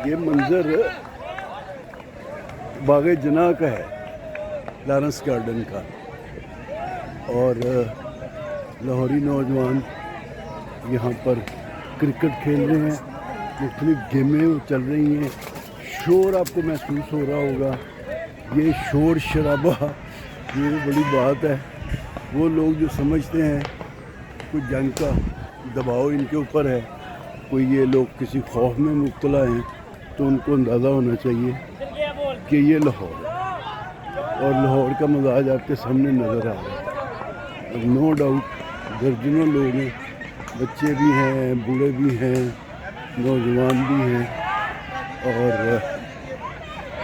یہ منظر باغ جناح کا ہے، لارنس گارڈن کا، اور لاہوری نوجوان یہاں پر کرکٹ کھیل رہے ہیں، مختلف گیمیں چل رہی ہیں، شور آپ کو محسوس ہو رہا ہوگا، یہ شور شرابہ یہ بڑی بات ہے۔ وہ لوگ جو سمجھتے ہیں کوئی جنگ کا دباؤ ان کے اوپر ہے، کوئی یہ لوگ کسی خوف میں مبتلا ہیں، تو ان کو اندازہ ہونا چاہیے کہ یہ لاہور ہے، اور لاہور کا مزاج آپ کے سامنے نظر آ رہا ہے۔ نو ڈاؤٹ درجنوں لوگ ہیں، بچے بھی ہیں، بوڑھے بھی ہیں، نوجوان بھی ہیں، اور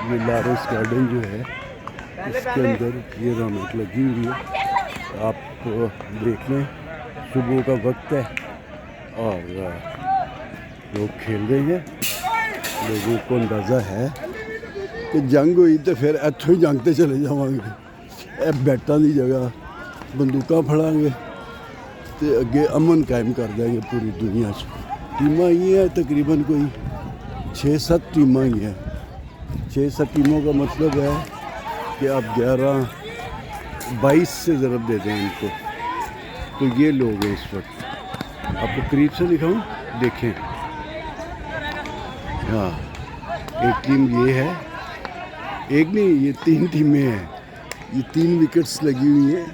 یہ لارنس گارڈن جو ہے اس کے اندر یہ رونق لگی ہوئی ہے۔ آپ دیکھ لیں، صبح کا وقت ہے اور لوگ کھیل رہے ہیں۔ لوگوں کو اندازہ ہے کہ جنگ ہوئی تو پھر اتوں ہی جنگتے چلے جاؤں گے، بیٹاں دی جگہ بندوقاں پھڑاں گے تو اگے امن قائم کر دیں گے پوری دنیا سے۔ ٹیماں یہ ہیں تقریباً کوئی 6-7 ٹیماں ہی ہیں۔ 6-7 ٹیموں کا مطلب ہے کہ آپ 11-22 سے ضرب دے دیں ان کو، تو یہ لوگ ہیں اس وقت۔ آپ کو قریب سے دکھاؤں، دیکھیں، ہاں ایک ٹیم یہ ہے، ایک نہیں یہ 3 ٹیمیں ہیں، یہ 3 وکٹس لگی ہوئی ہیں،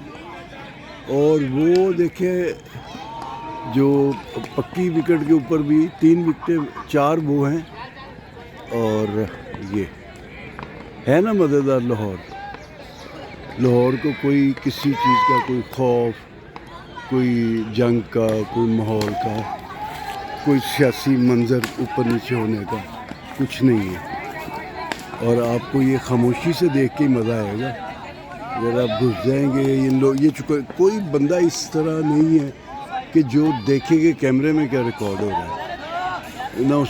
اور وہ دیکھیں جو پکی وکٹ کے اوپر بھی 3 وکٹیں، 4 وہ ہیں، اور یہ ہے نا مزیدار لاہور۔ لاہور کو کوئی کسی چیز کا کوئی خوف، کوئی جنگ کا، کوئی ماحول کا، کوئی سیاسی منظر اوپر نیچے ہونے کا کچھ نہیں ہے، اور آپ کو یہ خاموشی سے دیکھ کے مزہ آئے گا۔ اگر آپ گھس جائیں گے یہ لوگ، یہ کوئی بندہ اس طرح نہیں ہے کہ جو دیکھے کہ کیمرے میں کیا ریکارڈ ہو رہا ہے، نہ اسے